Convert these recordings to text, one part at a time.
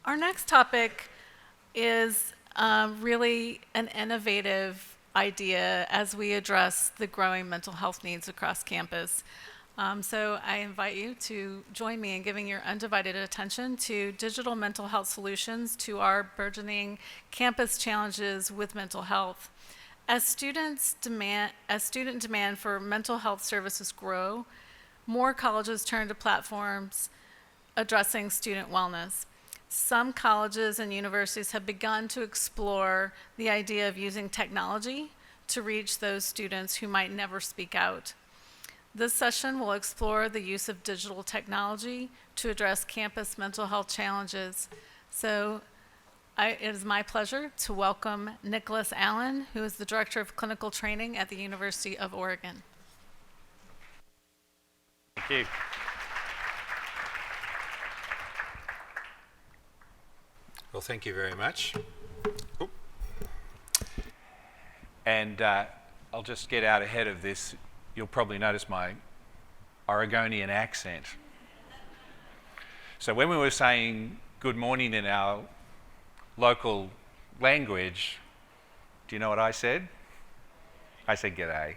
Our next topic is really an innovative idea as we address the growing mental health needs across campus. So I invite you to join me in giving your undivided attention to digital mental health solutions to our burgeoning campus challenges with mental health. As student demand for mental health services grow, more colleges turn to platforms addressing student wellness. Some colleges and universities have begun to explore the idea of using technology to reach those students who might never speak out. This session will explore the use of digital technology to address campus mental health challenges. So it is my pleasure to welcome Nicholas Allen, who is the Director of Clinical Training at the University of Oregon. Thank you. Well, thank you very much. Oop. And I'll just get out ahead of this. You'll probably notice my Oregonian accent. So when we were saying good morning in our local language, do you know what I said? I said g'day.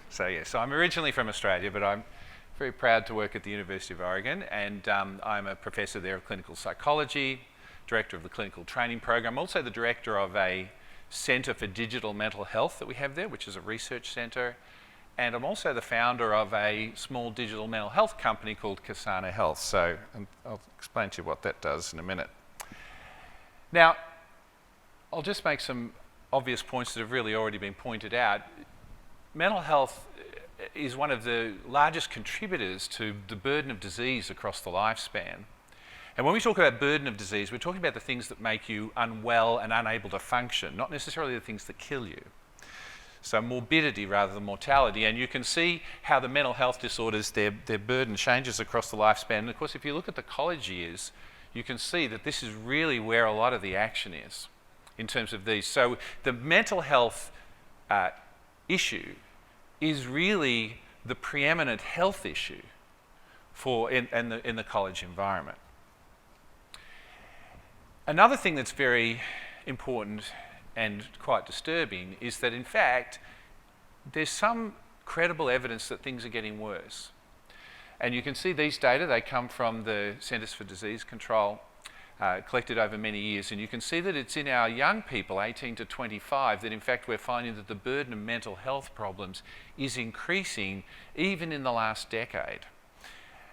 So yes, I'm originally from Australia, but I'm very proud to work at the University of Oregon, and I'm a professor there of clinical psychology, director of the clinical training program, also the director of a centre for digital mental health that we have there, which is a research centre, and I'm also the founder of a small digital mental health company called Kasana Health. So I'll explain to you what that does in a minute. Now, I'll just make some obvious points that have really already been pointed out. Mental health is one of the largest contributors to the burden of disease across the lifespan. And when we talk about burden of disease, we're talking about the things that make you unwell and unable to function, not necessarily the things that kill you. So morbidity rather than mortality. And you can see how the mental health disorders, their burden changes across the lifespan. And of course, if you look at the college years, you can see that this is really where a lot of the action is in terms of these. So the mental health issue is really the preeminent health issue in the college environment. Another thing that's very important and quite disturbing is that, in fact, there's some credible evidence that things are getting worse. And you can see these data, they come from the Centres for Disease Control, collected over many years, and you can see that it's in our young people, 18 to 25, that in fact we're finding that the burden of mental health problems is increasing even in the last decade.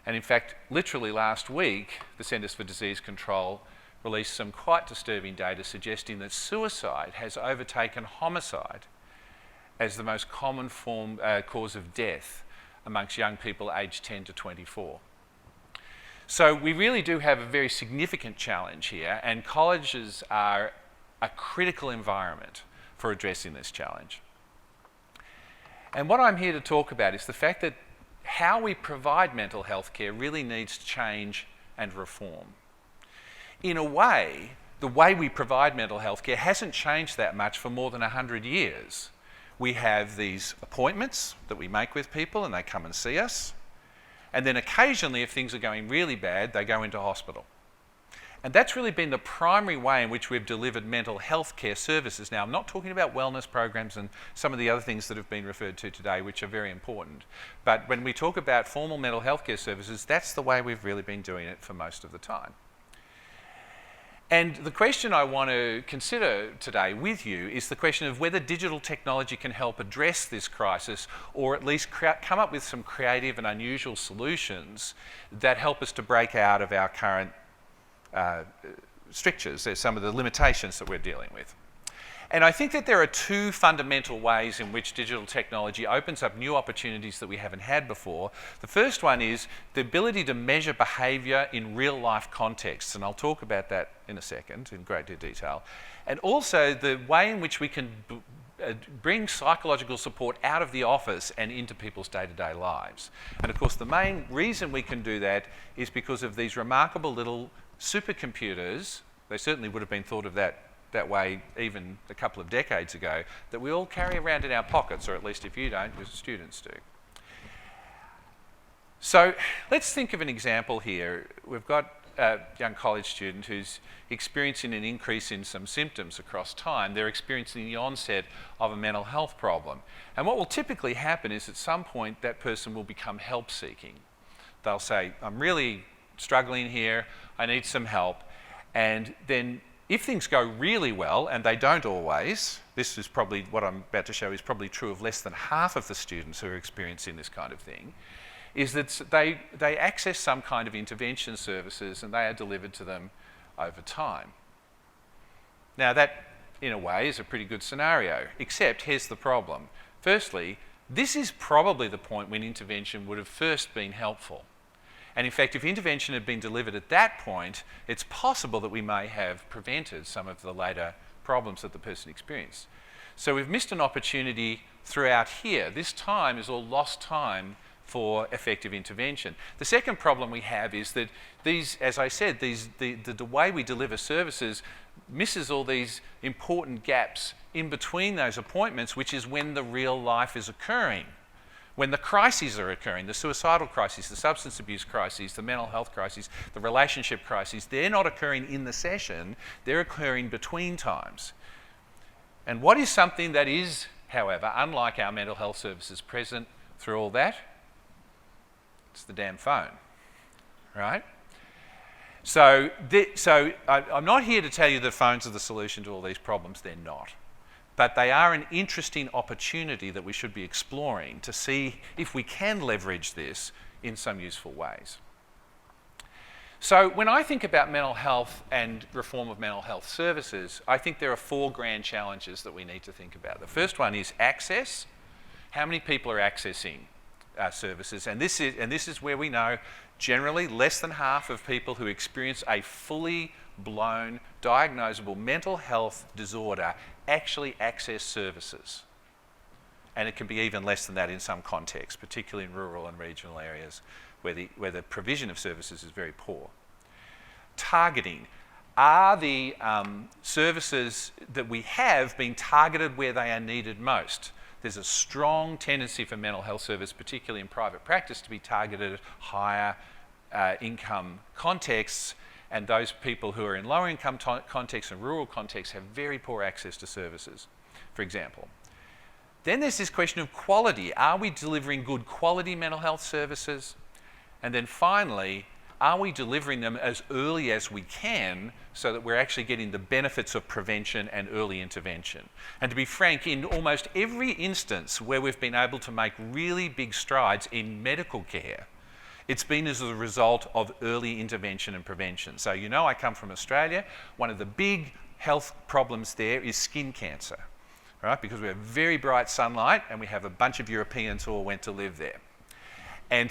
And in fact, literally last week, the Centres for Disease Control released some quite disturbing data suggesting that suicide has overtaken homicide as the most common cause of death amongst young people aged 10 to 24. So we really do have a very significant challenge here, and colleges are a critical environment for addressing this challenge. And what I'm here to talk about is the fact that how we provide mental health care really needs to change and reform. In a way, the way we provide mental health care hasn't changed that much for more than 100 years. We have these appointments that we make with people and they come and see us. And then occasionally, if things are going really bad, they go into hospital. And that's really been the primary way in which we've delivered mental health care services. Now, I'm not talking about wellness programs and some of the other things that have been referred to today, which are very important. But when we talk about formal mental health care services, that's the way we've really been doing it for most of the time. And the question I want to consider today with you is the question of whether digital technology can help address this crisis, or at least come up with some creative and unusual solutions that help us to break out of our current strictures. There's some of the limitations that we're dealing with. And I think that there are two fundamental ways in which digital technology opens up new opportunities that we haven't had before. The first one is the ability to measure behaviour in real life contexts, and I'll talk about that in a second in great detail. And also the way in which we can bring psychological support out of the office and into people's day-to-day lives. And of course the main reason we can do that is because of these remarkable little supercomputers. They certainly would have been thought of that way even a couple of decades ago, that we all carry around in our pockets, or at least if you don't, your students do. So let's think of an example here. We've got young college student who's experiencing an increase in some symptoms across time. They're experiencing the onset of a mental health problem. And what will typically happen is at some point that person will become help seeking. They'll say, I'm really struggling here, I need some help. And then if things go really well, and they don't always, this is probably, what I'm about to show is probably true of less than half of the students who are experiencing this kind of thing, is that they access some kind of intervention services and they are delivered to them over time. Now that, in a way, is a pretty good scenario, except here's the problem. Firstly, this is probably the point when intervention would have first been helpful. And in fact, if intervention had been delivered at that point, it's possible that we may have prevented some of the later problems that the person experienced. So we've missed an opportunity throughout here. This time is all lost time for effective intervention. The second problem we have is that these, as I said, the way we deliver services misses all these important gaps in between those appointments, which is when the real life is occurring. When the crises are occurring, the suicidal crises, the substance abuse crises, the mental health crises, the relationship crises, they're not occurring in the session, they're occurring between times. And what is something that is, however, unlike our mental health services, present through all that? It's the damn phone, right? So I'm not here to tell you that phones are the solution to all these problems, they're not. But they are an interesting opportunity that we should be exploring to see if we can leverage this in some useful ways. So when I think about mental health and reform of mental health services, I think there are four grand challenges that we need to think about. The first one is access. How many people are accessing services? And this is where we know generally less than half of people who experience a fully blown diagnosable mental health disorder actually access services. And it can be even less than that in some contexts, particularly in rural and regional areas where the provision of services is very poor. Targeting. Are the services that we have being targeted where they are needed most? There's a strong tendency for mental health service, particularly in private practice, to be targeted at higher income contexts, and those people who are in lower income contexts and rural contexts have very poor access to services, for example. Then there's this question of quality. Are we delivering good quality mental health services? And then finally, are we delivering them as early as we can so that we're actually getting the benefits of prevention and early intervention? And to be frank, in almost every instance where we've been able to make really big strides in medical care, it's been as a result of early intervention and prevention. So you know I come from Australia. One of the big health problems there is skin cancer, right? Because we have very bright sunlight and we have a bunch of Europeans who all went to live there. And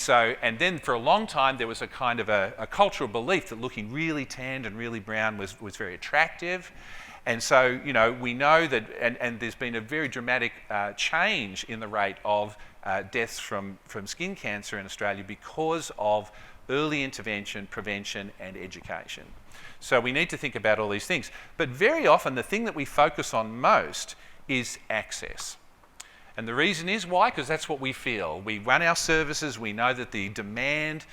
then for a long time there was a kind of a cultural belief that looking really tanned and really brown was very attractive. And so, you know, we know that, and there's been a very dramatic change in the rate of deaths from skin cancer in Australia because of early intervention, prevention and education. So we need to think about all these things. But very often the thing that we focus on most is access. And the reason is why? Because that's what we feel. We run our services, we know that the demand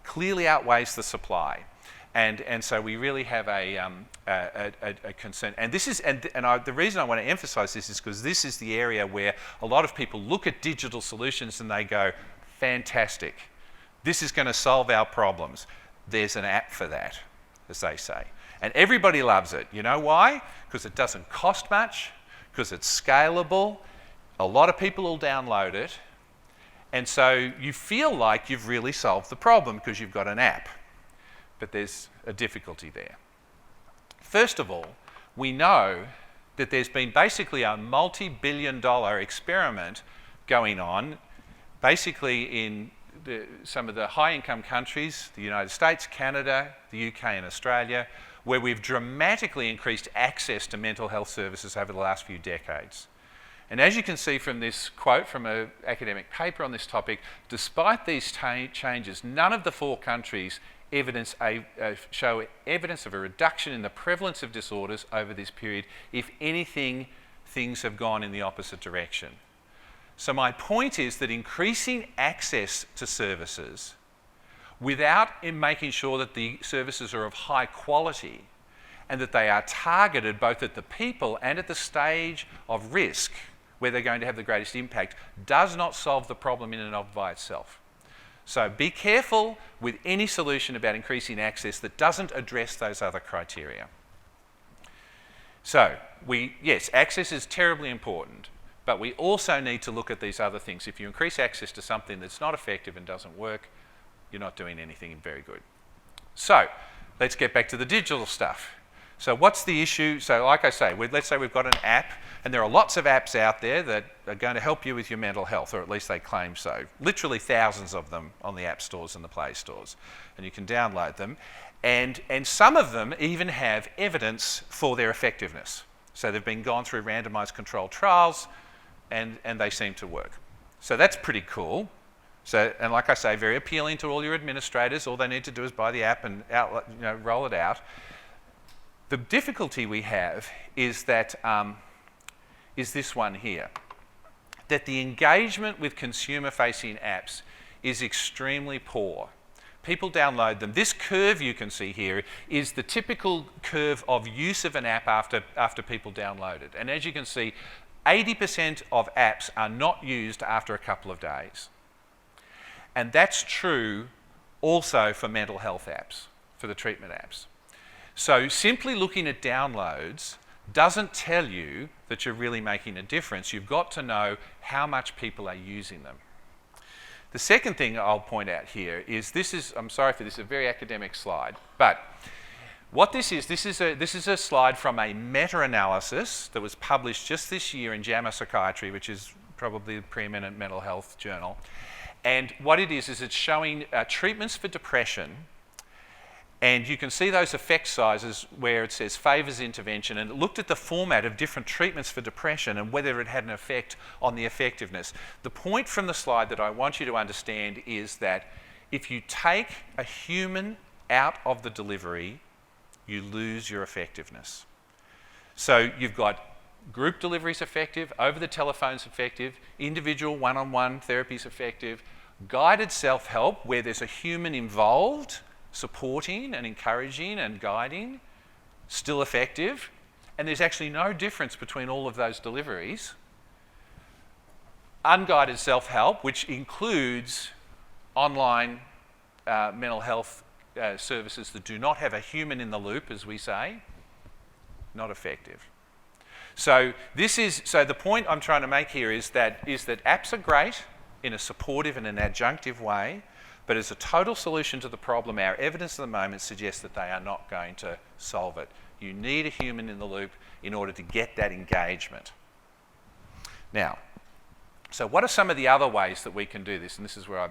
clearly outweighs the supply. And so we really have a concern. And this is, the reason I want to emphasise this is because this is the area where a lot of people look at digital solutions and they go, fantastic, this is going to solve our problems. There's an app for that, as they say. And everybody loves it. You know why? Because it doesn't cost much, because it's scalable. A lot of people will download it. And so you feel like you've really solved the problem because you've got an app. But there's a difficulty there. First of all, we know that there's been basically a multi-billion-dollar experiment going on, basically in some of the high-income countries, the United States, Canada, the UK and Australia, where we've dramatically increased access to mental health services over the last few decades. And as you can see from this quote from an academic paper on this topic, despite these changes, none of the four countries show evidence of a reduction in the prevalence of disorders over this period. If anything, things have gone in the opposite direction. So my point is that increasing access to services without making sure that the services are of high quality and that they are targeted both at the people and at the stage of risk where they're going to have the greatest impact, does not solve the problem in and of by itself. So be careful with any solution about increasing access that doesn't address those other criteria. So, yes, access is terribly important, but we also need to look at these other things. If you increase access to something that's not effective and doesn't work, you're not doing anything very good. So, let's get back to the digital stuff. So what's the issue? So like I say, let's say we've got an app, and there are lots of apps out there that are going to help you with your mental health, or at least they claim so. Literally thousands of them on the app stores and the Play stores, and you can download them. And some of them even have evidence for their effectiveness. So they've been gone through randomised controlled trials, and they seem to work. So that's pretty cool. So, and like I say, very appealing to all your administrators. All they need to do is buy the app and roll it out. The difficulty we have is that is this one here, that the engagement with consumer-facing apps is extremely poor. People download them. This curve you can see here is the typical curve of use of an app after people download it. And as you can see, 80% of apps are not used after a couple of days. And that's true also for mental health apps, for the treatment apps. So simply looking at downloads doesn't tell you that you're really making a difference. You've got to know how much people are using them. The second thing I'll point out here is I'm sorry for this, a very academic slide, but what this is a slide from a meta-analysis that was published just this year in JAMA Psychiatry, which is probably the preeminent mental health journal. And what it is it's showing treatments for depression. And you can see those effect sizes where it says favours intervention, and it looked at the format of different treatments for depression and whether it had an effect on the effectiveness. The point from the slide that I want you to understand is that if you take a human out of the delivery, you lose your effectiveness. So you've got group delivery is effective, over the telephone is effective, individual one-on-one therapy is effective, guided self-help where there's a human involved, supporting and encouraging and guiding, still effective, and there's actually no difference between all of those deliveries. Unguided self-help, which includes online mental health services that do not have a human in the loop, as we say, not effective. So the point I'm trying to make here is that apps are great in a supportive and an adjunctive way, but as a total solution to the problem, our evidence at the moment suggests that they are not going to solve it. You need a human in the loop in order to get that engagement. Now, so what are some of the other ways that we can do this? And this is where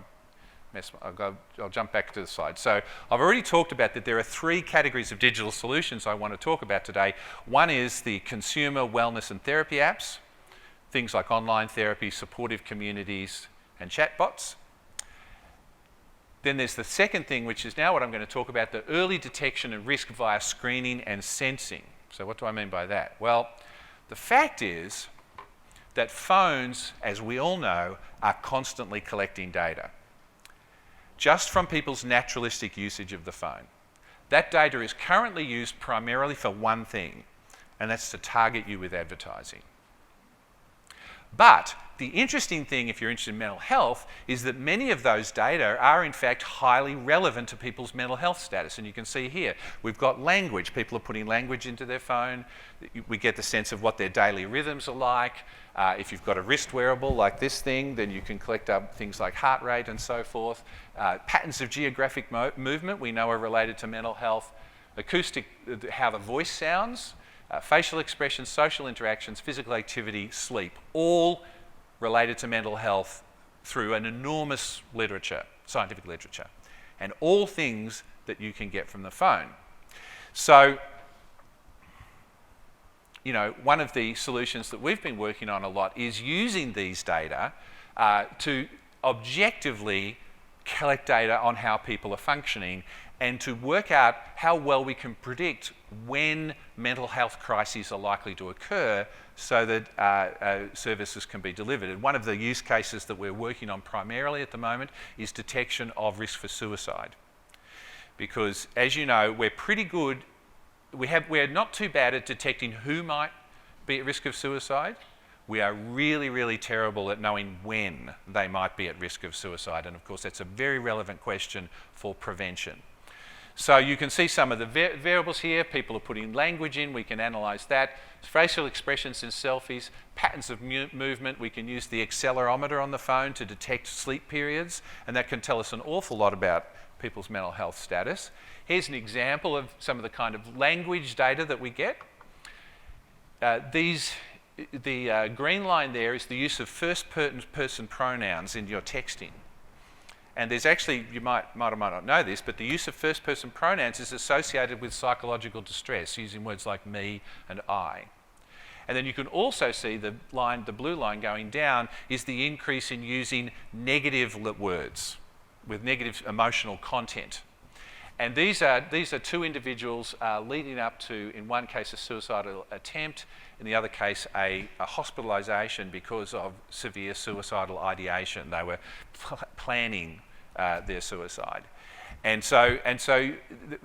I'll jump back to the slide. So I've already talked about that there are three categories of digital solutions I want to talk about today. One is the consumer wellness and therapy apps, things like online therapy, supportive communities, and chatbots. Then there's the second thing, which is now what I'm going to talk about, the early detection of risk via screening and sensing. So what do I mean by that? Well, the fact is that phones, as we all know, are constantly collecting data, just from people's naturalistic usage of the phone. That data is currently used primarily for one thing, and that's to target you with advertising. But the interesting thing, if you're interested in mental health, is that many of those data are in fact highly relevant to people's mental health status. And you can see here, we've got language. People are putting language into their phone. We get the sense of what their daily rhythms are like. If you've got a wrist wearable like this thing, then you can collect up things like heart rate and so forth. Patterns of geographic movement we know are related to mental health. Acoustic, how the voice sounds. Facial expressions, social interactions, physical activity, sleep, all related to mental health through an enormous literature, scientific literature, and all things that you can get from the phone. So, one of the solutions that we've been working on a lot is using these data to objectively collect data on how people are functioning and to work out how well we can predict when mental health crises are likely to occur so that services can be delivered. And one of the use cases that we're working on primarily at the moment is detection of risk for suicide. Because, as you know, we're pretty good, we're not too bad at detecting who might be at risk of suicide. We are really, really terrible at knowing when they might be at risk of suicide. And of course, that's a very relevant question for prevention. So you can see some of the variables here. People are putting language in. We can analyse that. Facial expressions in selfies, patterns of movement. We can use the accelerometer on the phone to detect sleep periods, and that can tell us an awful lot about people's mental health status. Here's an example of some of the kind of language data that we get. The green line there is the use of first-person pronouns in your texting. And there's actually, you might or might not know this, but the use of first-person pronouns is associated with psychological distress, using words like me and I. And then you can also see the blue line going down is the increase in using negative words with negative emotional content. And these are two individuals leading up to, in one case, a suicidal attempt, in the other case, a hospitalisation because of severe suicidal ideation. They were planning their suicide. And so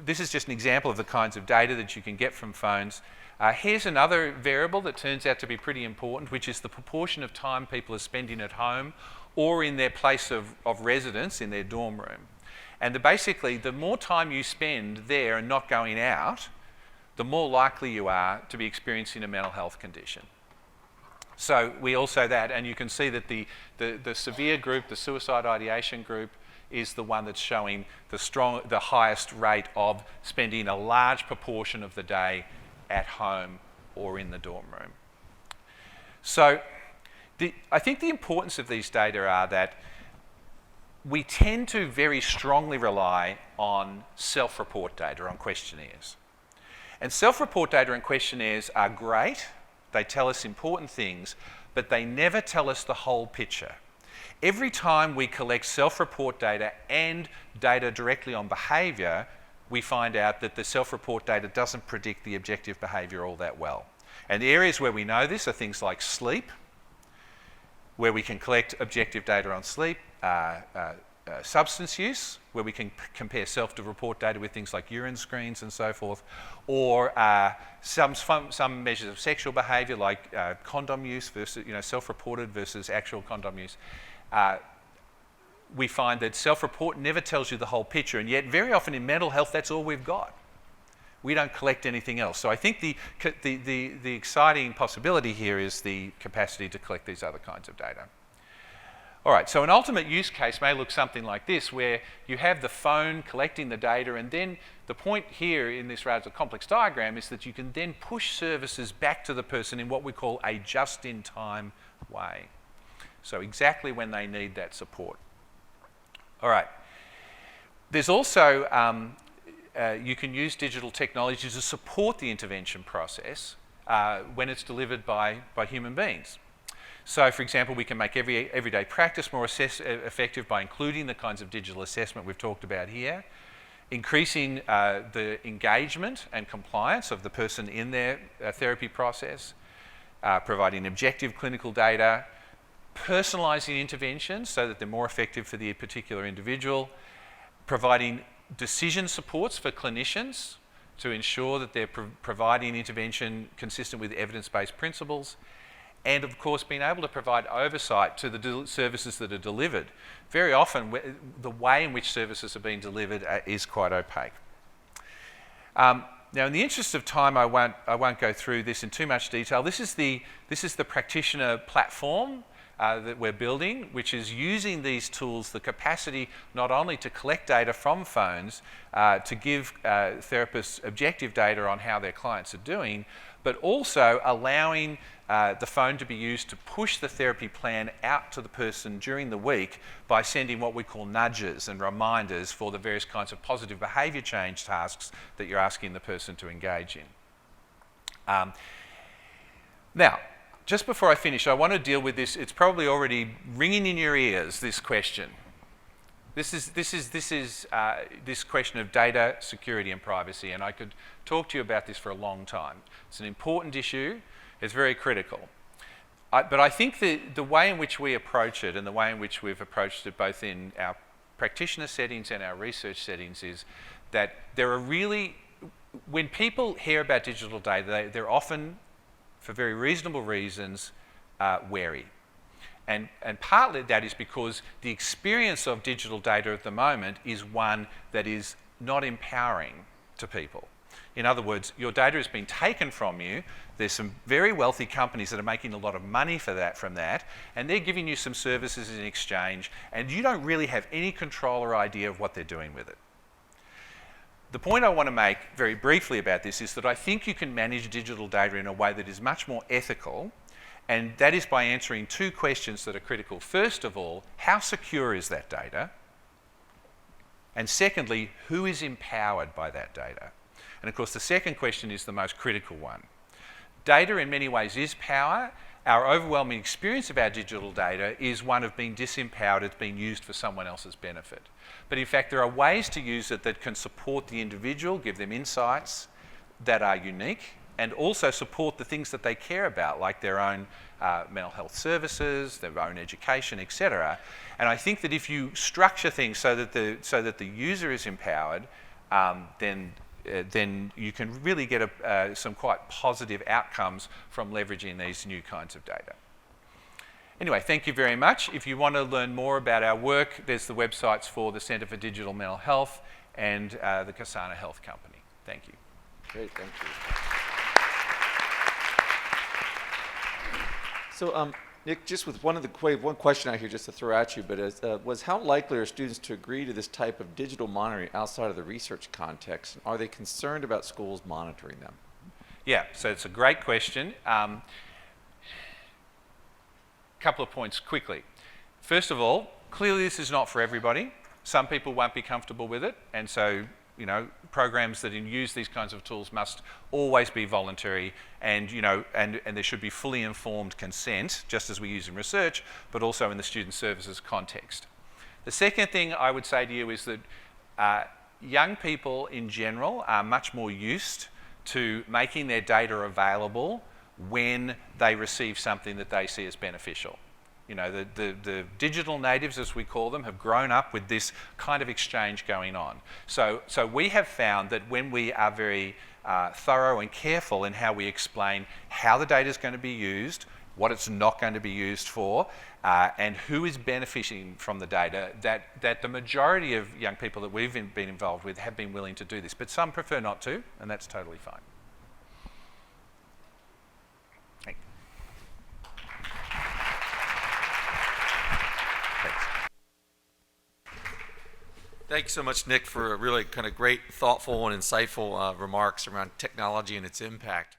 this is just an example of the kinds of data that you can get from phones. Here's another variable that turns out to be pretty important, which is the proportion of time people are spending at home or in their place of residence, in their dorm room. And basically, the more time you spend there and not going out, the more likely you are to be experiencing a mental health condition. So we also that, and you can see that the severe group, the suicide ideation group, is the one that's showing the highest rate of spending a large proportion of the day at home or in the dorm room. So I think the importance of these data are that we tend to very strongly rely on self-report data, on questionnaires. And self-report data and questionnaires are great. They tell us important things, but they never tell us the whole picture. Every time we collect self-report data and data directly on behaviour, we find out that the self-report data doesn't predict the objective behaviour all that well. And the areas where we know this are things like sleep, where we can collect objective data on sleep, substance use, where we can compare self-report data with things like urine screens and so forth, or some measures of sexual behaviour like condom use versus self-reported versus actual condom use. We find that self-report never tells you the whole picture, and yet very often in mental health that's all we've got. We don't collect anything else. So I think the exciting possibility here is the capacity to collect these other kinds of data. All right, so an ultimate use case may look something like this, where you have the phone collecting the data, and then the point here in this rather complex diagram is that you can then push services back to the person in what we call a just-in-time way. So exactly when they need that support. All right. There's also, you can use digital technology to support the intervention process when it's delivered by human beings. So, for example, we can make everyday practice more effective by including the kinds of digital assessment we've talked about here, increasing the engagement and compliance of the person in their therapy process, providing objective clinical data, personalising interventions so that they're more effective for the particular individual, providing decision supports for clinicians to ensure that they're providing intervention consistent with evidence-based principles, and of course being able to provide oversight to the services that are delivered. Very often the way in which services are being delivered is quite opaque. Now, in the interest of time, I won't go through this in too much detail. This is the practitioner platform that we're building, which is using these tools, the capacity not only to collect data from phones, to give therapists objective data on how their clients are doing, but also allowing the phone to be used to push the therapy plan out to the person during the week by sending what we call nudges and reminders for the various kinds of positive behaviour change tasks that you're asking the person to engage in. Now, just before I finish, I want to deal with this. It's probably already ringing in your ears, this question. This question of data security and privacy, and I could talk to you about this for a long time. It's an important issue. It's very critical. But I think the way in which we approach it, and the way in which we've approached it both in our practitioner settings and our research settings, is that there are really, when people hear about digital data, they're often, for very reasonable reasons, wary. And partly that is because the experience of digital data at the moment is one that is not empowering to people. In other words, your data has been taken from you. There's some very wealthy companies that are making a lot of money from that, and they're giving you some services in exchange, and you don't really have any control or idea of what they're doing with it. The point I want to make very briefly about this is that I think you can manage digital data in a way that is much more ethical, and that is by answering two questions that are critical. First of all, how secure is that data? And secondly, who is empowered by that data? And of course, the second question is the most critical one. Data in many ways is power. Our overwhelming experience of our digital data is one of being disempowered. It's being used for someone else's benefit. But in fact, there are ways to use it that can support the individual, give them insights that are unique, and also support the things that they care about, like their own mental health services, their own education, etc. And I think that if you structure things so that the user is empowered, then you can really get some quite positive outcomes from leveraging these new kinds of data. Anyway, thank you very much. If you want to learn more about our work, there's the websites for the Centre for Digital Mental Health and the Kasana Health Company. Thank you. Great, thank you. So, Nick, just with one question out here just to throw at you, but was how likely are students to agree to this type of digital monitoring outside of the research context? And are they concerned about schools monitoring them? Yeah, so it's a great question. Couple of points quickly. First of all, clearly this is not for everybody. Some people won't be comfortable with it, and so programs that use these kinds of tools must always be voluntary, and and there should be fully informed consent, just as we use in research, but also in the student services context. The second thing I would say to you is that young people in general are much more used to making their data available when they receive something that they see as beneficial. The digital natives, as we call them, have grown up with this kind of exchange going on. So we have found that when we are very thorough and careful in how we explain how the data is going to be used, what it's not going to be used for, and who is benefiting from the data, that the majority of young people that we've been involved with have been willing to do this. But some prefer not to, and that's totally fine. Thanks so much, Nick, for a really kind of great, thoughtful, and insightful remarks around technology and its impact.